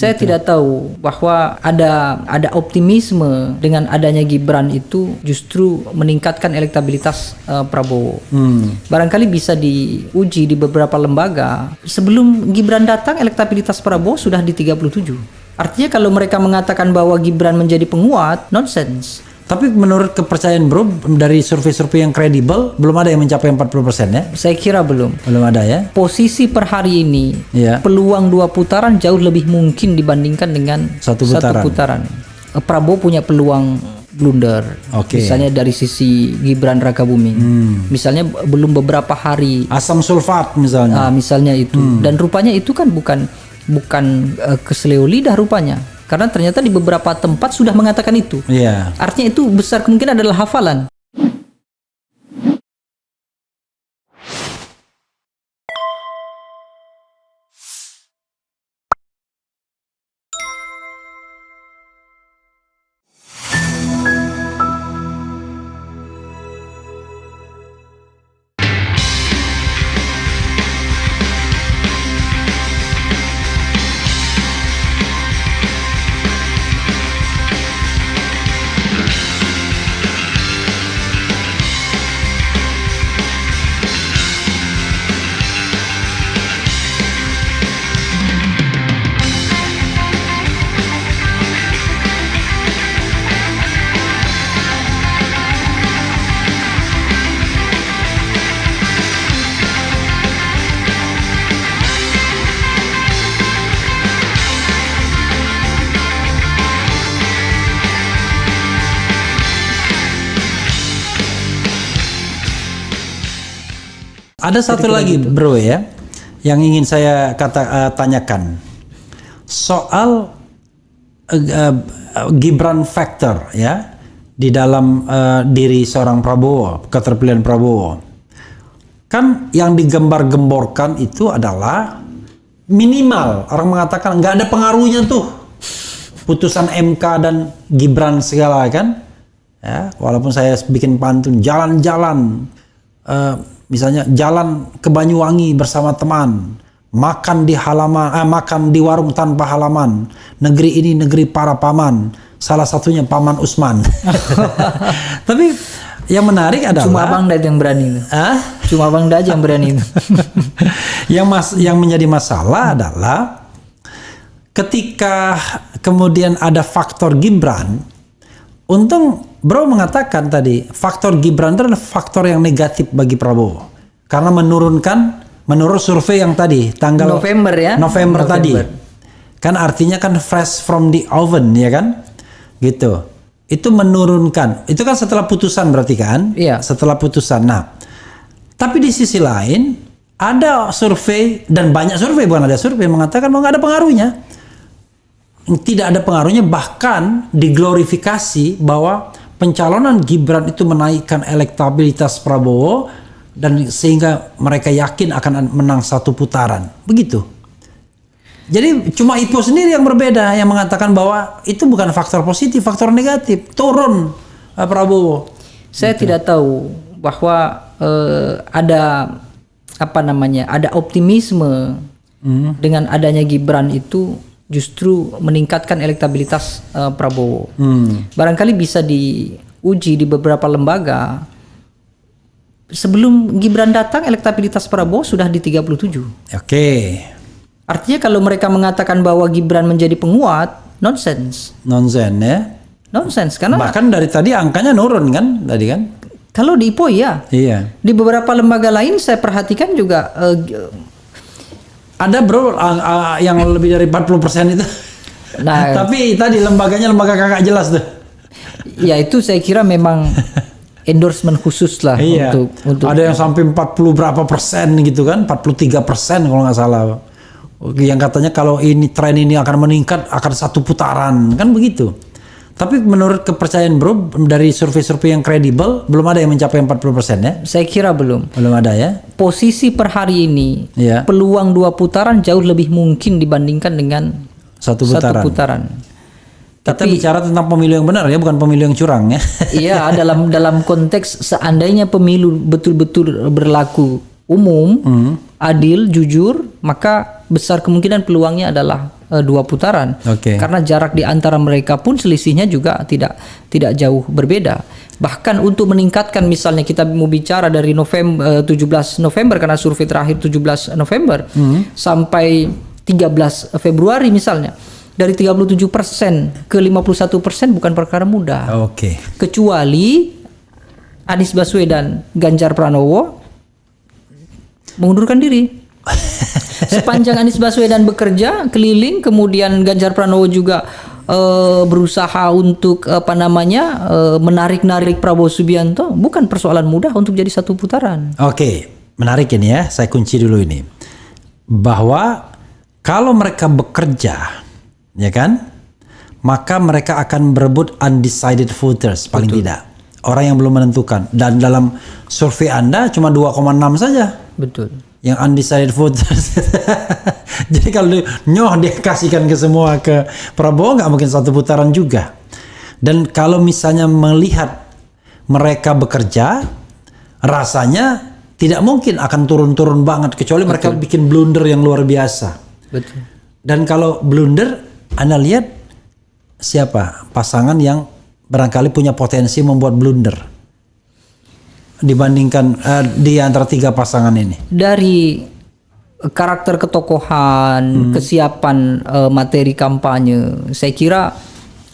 Saya tidak tahu bahwa ada optimisme dengan adanya Gibran itu justru meningkatkan elektabilitas Prabowo. Barangkali bisa diuji di beberapa lembaga. Sebelum Gibran datang, elektabilitas Prabowo sudah di 37. Artinya kalau mereka mengatakan bahwa Gibran menjadi penguat, nonsens. Tapi menurut kepercayaan bro, dari survei-survei yang kredibel, belum ada yang mencapai 40% ya? Saya kira belum. Belum ada ya? Posisi per hari ini, peluang 2 putaran jauh lebih mungkin dibandingkan dengan satu putaran. Prabowo punya peluang blunder. Misalnya dari sisi Gibran Rakabuming. Misalnya belum beberapa hari. Asam sulfat misalnya. Misalnya itu. Dan rupanya itu kan bukan keseleo lidah rupanya. Karena ternyata di beberapa tempat sudah mengatakan itu. Artinya itu besar kemungkinan adalah hafalan. Ada satu lagi bro ya, yang ingin saya tanyakan soal Gibran factor ya di dalam diri seorang Prabowo, keterpilihan Prabowo. Kan yang digembar-gemborkan itu adalah minimal orang mengatakan nggak ada pengaruhnya tuh putusan MK dan Gibran segala kan. Ya, walaupun saya bikin pantun jalan-jalan. Misalnya jalan ke Banyuwangi bersama teman, makan di warung tanpa halaman, negeri ini negeri para paman, salah satunya Paman Usman. Tapi yang menarik adalah cuma Bang Daj yang berani. Cuma Bang Daj yang berani. Yang menjadi masalah adalah ketika kemudian ada faktor Gibran. Untung bro mengatakan tadi faktor Gibran itu adalah faktor yang negatif bagi Prabowo karena menurut survei yang tadi tanggal November tadi kan artinya kan fresh from the oven ya kan gitu, itu menurunkan, itu kan setelah putusan berarti kan setelah putusan. Nah tapi di sisi lain ada survei dan banyak survei, bukan ada survei mengatakan bahwa nggak ada pengaruhnya. Tidak ada pengaruhnya, bahkan diglorifikasi bahwa pencalonan Gibran itu menaikkan elektabilitas Prabowo dan sehingga mereka yakin akan menang 1 putaran. Begitu. Jadi cuma Ipo sendiri yang berbeda, yang mengatakan bahwa itu bukan faktor positif, faktor negatif, turun Prabowo. Saya tidak tahu bahwa ada optimisme dengan adanya Gibran itu justru meningkatkan elektabilitas Prabowo. Barangkali bisa diuji di beberapa lembaga. Sebelum Gibran datang, elektabilitas Prabowo sudah di 37. Artinya kalau mereka mengatakan bahwa Gibran menjadi penguat, nonsens. Nonsens ya? Nonsens, karena bahkan dari tadi angkanya nurun kan tadi kan? Kalau di IPO iya. Di beberapa lembaga lain saya perhatikan juga ada bro yang lebih dari 40% itu. Nah, tapi tadi lembaganya lembaga kakak jelas tuh. Ya itu saya kira memang endorsement khusus lah untuk ada yang sampai 40 berapa persen gitu kan, 43% kalau nggak salah. Yang katanya kalau ini tren ini akan meningkat akan 1 putaran kan begitu. Tapi menurut kepercayaan bro, dari survei-survei yang kredibel, belum ada yang mencapai 40% ya? Saya kira belum. Belum ada ya? Posisi per hari ini, peluang 2 putaran jauh lebih mungkin dibandingkan dengan 1 putaran. Kita bicara tentang pemilu yang benar ya, bukan pemilu yang curang ya? Iya, dalam konteks seandainya pemilu betul-betul berlaku umum, adil, jujur, maka besar kemungkinan peluangnya adalah 2 putaran. Oke. Karena jarak di antara mereka pun selisihnya juga tidak jauh berbeda. Bahkan untuk meningkatkan, misalnya kita mau bicara dari 17 November karena survei terakhir 17 November sampai 13 Februari misalnya, dari 37% ke 51% bukan perkara mudah. Oke. Kecuali Anies Baswedan, Ganjar Pranowo mengundurkan diri. Sepanjang Anies Baswedan bekerja keliling, kemudian Ganjar Pranowo juga berusaha untuk menarik Prabowo Subianto, bukan persoalan mudah untuk jadi satu putaran. Oke, menarik ini ya. Saya kunci dulu ini. Bahwa kalau mereka bekerja, ya kan, maka mereka akan berebut undecided voters paling tidak. Orang yang belum menentukan. Dan dalam survei Anda cuma 2,6 saja. Betul. Yang undecided voters. Jadi kalau dia kasihkan ke semua ke Prabowo, nggak mungkin satu putaran juga. Dan kalau misalnya melihat mereka bekerja, rasanya tidak mungkin akan turun-turun banget, kecuali mereka bikin blunder yang luar biasa. Betul. Dan kalau blunder, Anda lihat siapa pasangan yang barangkali punya potensi membuat blunder dibandingkan di antara 3 pasangan ini. Dari karakter ketokohan, kesiapan materi kampanye, saya kira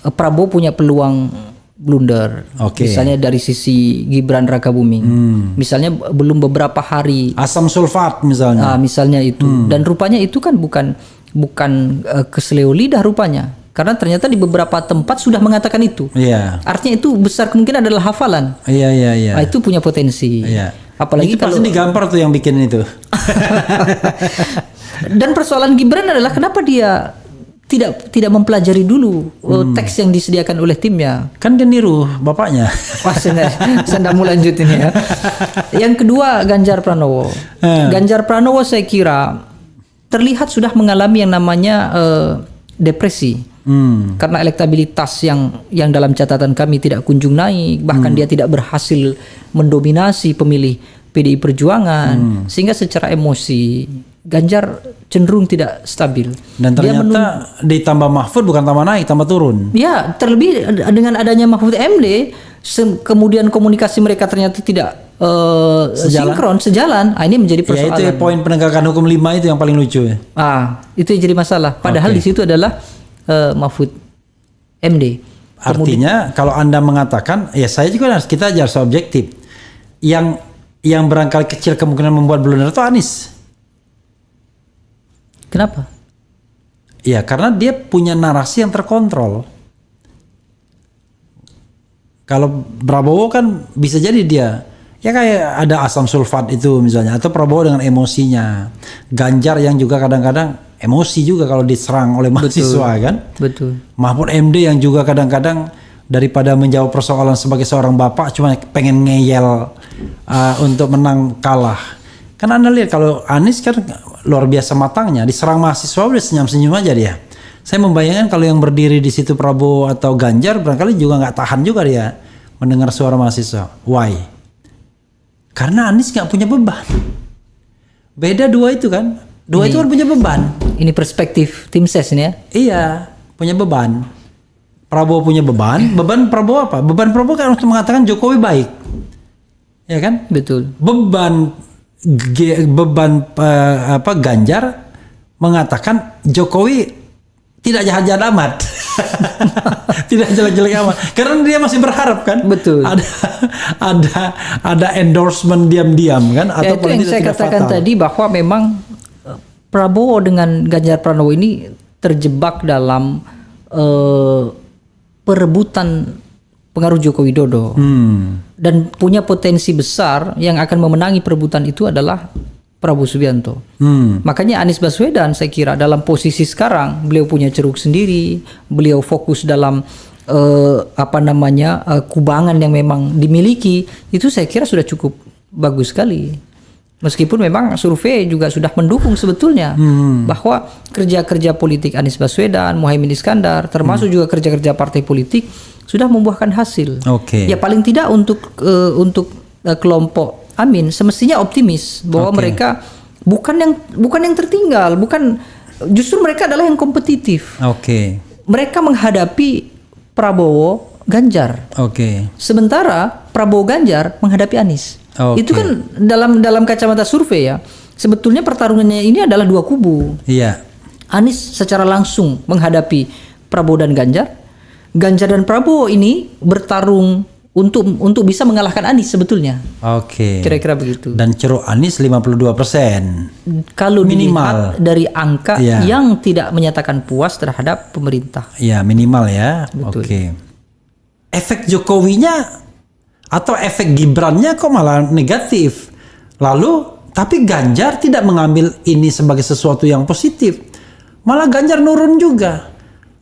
Prabowo punya peluang blunder. Oke. Misalnya dari sisi Gibran Rakabuming, misalnya belum beberapa hari, Asam sulfat misalnya. misalnya itu, dan rupanya itu kan bukan keseleo lidah rupanya, karena ternyata di beberapa tempat sudah mengatakan itu. Iya. Artinya itu besar kemungkinan adalah hafalan. Iya. Nah, itu punya potensi. Iya. Apalagi itu pasti digampar tuh yang bikin itu. Dan persoalan Gibran adalah kenapa dia tidak mempelajari dulu teks yang disediakan oleh timnya. Kan dia niru bapaknya. Wah, saya tidak mau lanjut ini ya. Yang kedua, Ganjar Pranowo. Ganjar Pranowo saya kira terlihat sudah mengalami yang namanya depresi. Karena elektabilitas yang dalam catatan kami tidak kunjung naik, bahkan dia tidak berhasil mendominasi pemilih PDI Perjuangan, sehingga secara emosi Ganjar cenderung tidak stabil. Dan ternyata ditambah Mahfud bukan tambah naik, tambah turun. Ya, terlebih dengan adanya Mahfud MD, kemudian komunikasi mereka ternyata tidak sejalan. Ini menjadi persoalan. Ya itu poin penegakan hukum 5 itu yang paling lucu ya. Itu yang jadi masalah. Padahal di situ adalah Mahfud MD. Artinya kalau Anda mengatakan, ya saya juga kita harus objektif. Yang barangkali kecil kemungkinan membuat blunder itu Anies. Kenapa? Ya karena dia punya narasi yang terkontrol. Kalau Prabowo kan bisa jadi dia ya kayak ada asam sulfat itu misalnya, atau Prabowo dengan emosinya. Ganjar yang juga kadang-kadang emosi juga kalau diserang oleh mahasiswa. Kan. Betul. Mahfud MD yang juga kadang-kadang daripada menjawab persoalan sebagai seorang bapak cuma pengen ngeyel untuk menang kalah. Kan Anda lihat kalau Anies kan luar biasa matangnya, diserang mahasiswa udah senyum-senyum aja dia. Saya membayangkan kalau yang berdiri di situ Prabowo atau Ganjar barangkali juga nggak tahan juga dia mendengar suara mahasiswa. Why? Karena Anies nggak punya beban. Beda dua itu kan. Dua itu kan punya beban. Ini perspektif tim ses ini ya. Iya, punya beban. Prabowo punya beban. Beban Prabowo apa? Beban Prabowo kan untuk mengatakan Jokowi baik. Ya kan? Betul. Beban Ganjar mengatakan Jokowi tidak jahat-jahat amat. Tidak jelek-jelek amat. Karena dia masih berharap kan. Betul. Ada endorsement diam-diam kan, atau itu yang saya katakan fatal tadi, bahwa memang Prabowo dengan Ganjar Pranowo ini terjebak dalam perebutan pengaruh Joko Widodo. Dan punya potensi besar yang akan memenangi perebutan itu adalah Prabowo Subianto. Makanya Anies Baswedan saya kira dalam posisi sekarang beliau punya ceruk sendiri, beliau fokus dalam kubangan yang memang dimiliki, itu saya kira sudah cukup bagus sekali. Meskipun memang survei juga sudah mendukung sebetulnya bahwa kerja-kerja politik Anies Baswedan, Muhaimin Iskandar, termasuk juga kerja-kerja partai politik sudah membuahkan hasil. Ya paling tidak untuk kelompok Amin semestinya optimis bahwa mereka bukan yang tertinggal, justru mereka adalah yang kompetitif. Oke. Mereka menghadapi Prabowo Ganjar. Oke. Sementara Prabowo Ganjar menghadapi Anies. Oke. Itu kan dalam kacamata survei ya. Sebetulnya pertarungannya ini adalah dua kubu. Iya. Anies secara langsung menghadapi Prabowo dan Ganjar. Ganjar dan Prabowo ini bertarung untuk bisa mengalahkan Anies sebetulnya. Oke. Kira-kira begitu. Dan ceruk Anies 52%. Kalau Minimal. dilihat dari angka Iya. yang tidak menyatakan puas terhadap pemerintah. Ya, minimal ya. Betul. Oke. Efek Jokowinya atau efek Gibrannya kok malah negatif. Lalu, tapi Ganjar tidak mengambil ini sebagai sesuatu yang positif. Malah Ganjar nurun juga.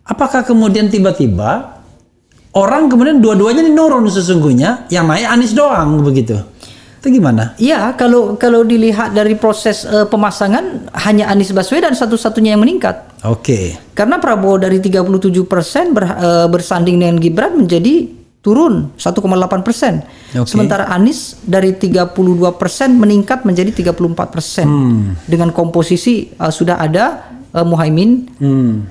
Apakah kemudian tiba-tiba orang kemudian dua-duanya ini nurun sesungguhnya, yang naik Anies doang begitu? Itu gimana? Ya, kalau dilihat dari proses pemasangan hanya Anies Baswedan satu-satunya yang meningkat. Oke. Karena Prabowo dari 37% bersanding dengan Gibran menjadi turun 1,8%. Oke. Sementara Anies dari 32% meningkat menjadi 34%. Dengan komposisi sudah ada Muhaimin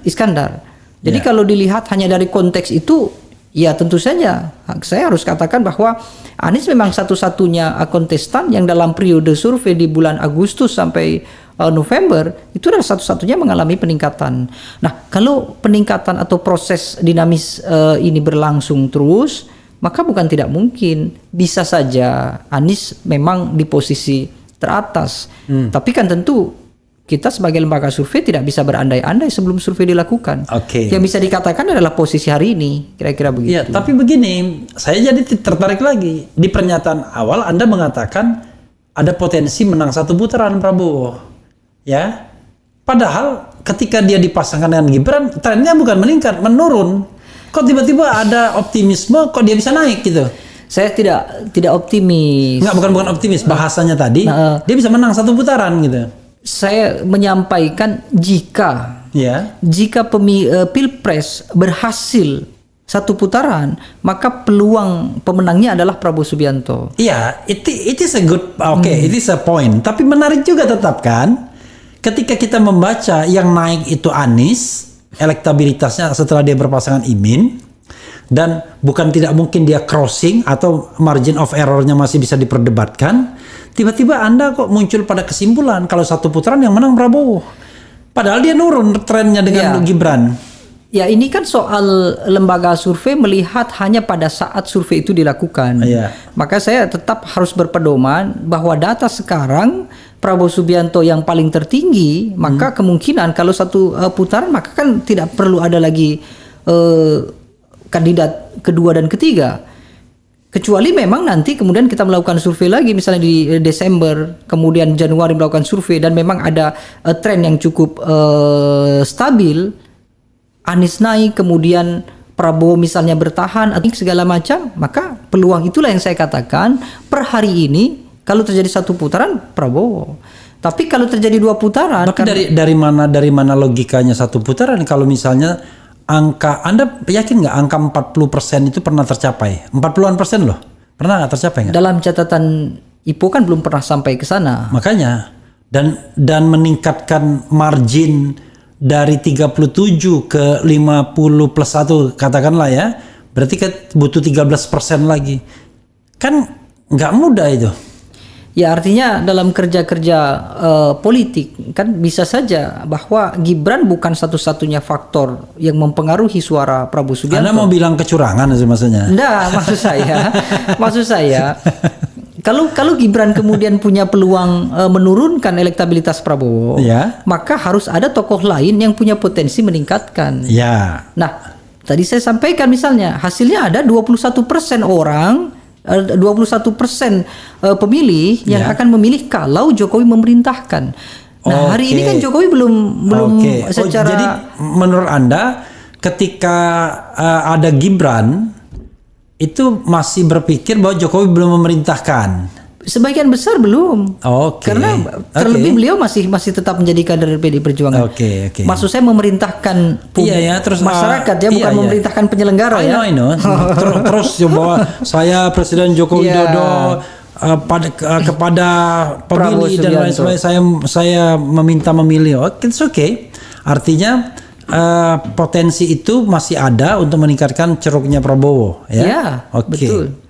Iskandar. Jadi kalau dilihat hanya dari konteks itu, ya tentu saja saya harus katakan bahwa Anies memang satu-satunya kontestan yang dalam periode survei di bulan Agustus sampai November itu adalah satu-satunya mengalami peningkatan. Nah, kalau peningkatan atau proses dinamis ini berlangsung terus, maka bukan tidak mungkin bisa saja Anies memang di posisi teratas. Tapi kan tentu kita sebagai lembaga survei tidak bisa berandai-andai sebelum survei dilakukan. Oke. Yang bisa dikatakan adalah posisi hari ini, kira-kira begitu. Iya, tapi begini, saya jadi tertarik lagi. Di pernyataan awal Anda mengatakan ada potensi menang satu putaran Prabowo. Ya. Padahal ketika dia dipasangkan dengan Gibran, trennya bukan meningkat, menurun. Kok tiba-tiba ada optimisme, kok dia bisa naik gitu? Saya tidak optimis. Enggak, bukan optimis, bahasanya tadi. Dia bisa menang satu putaran gitu. Saya menyampaikan jika Pilpres berhasil satu putaran, maka peluang pemenangnya adalah Prabowo Subianto. Iya, it is a good, it is a point. Tapi menarik juga tetap kan, ketika kita membaca yang naik itu Anies, elektabilitasnya setelah dia berpasangan Imin, dan bukan tidak mungkin dia crossing atau margin of errornya masih bisa diperdebatkan. Tiba-tiba Anda kok muncul pada kesimpulan kalau satu putaran yang menang Prabowo. Padahal dia nurun trennya dengan Gibran. Ya, ini kan soal lembaga survei melihat hanya pada saat survei itu dilakukan. Maka saya tetap harus berpedoman bahwa data sekarang Prabowo Subianto yang paling tertinggi, maka kemungkinan kalau satu putaran maka kan tidak perlu ada lagi kandidat kedua dan ketiga. Kecuali memang nanti kemudian kita melakukan survei lagi misalnya di Desember, kemudian Januari melakukan survei dan memang ada tren yang cukup stabil, Anies naik, kemudian Prabowo misalnya bertahan atau segala macam, maka peluang itulah yang saya katakan per hari ini kalau terjadi satu putaran Prabowo. Tapi kalau terjadi dua putaran, tapi dari mana logikanya satu putaran kalau misalnya angka, Anda yakin nggak angka 40% itu pernah tercapai? 40-an% loh. Pernah nggak tercapai nggak? Dalam catatan IPO kan belum pernah sampai ke sana. Makanya. Dan meningkatkan margin dari 37 ke 50 plus 1 katakanlah ya. Berarti kan butuh 13% lagi. Kan nggak mudah itu. Ya, artinya dalam kerja-kerja politik kan bisa saja bahwa Gibran bukan satu-satunya faktor yang mempengaruhi suara Prabowo Subianto. Anda mau bilang kecurangan sih maksudnya? Enggak, maksud saya kalau Gibran kemudian punya peluang menurunkan elektabilitas Prabowo, maka harus ada tokoh lain yang punya potensi meningkatkan. Nah, tadi saya sampaikan misalnya hasilnya ada 21% orang, 21% pemilih yang akan memilih kalau Jokowi memerintahkan. Nah, hari ini kan Jokowi belum secara. Jadi menurut Anda ketika ada Gibran itu masih berpikir bahwa Jokowi belum memerintahkan? Sebagian besar belum. Karena terlebih beliau masih tetap menjadi kader PDI Perjuangan. Maksud saya memerintahkan terus masyarakat bukan memerintahkan penyelenggara. I know. Terus bahwa saya Presiden Joko Widodo kepada Prabowo pemilih dan lain Subianto. sebagainya saya meminta memilih. It's okay. Artinya potensi itu masih ada untuk meningkatkan ceruknya Prabowo, ya. Ya, Oke. betul.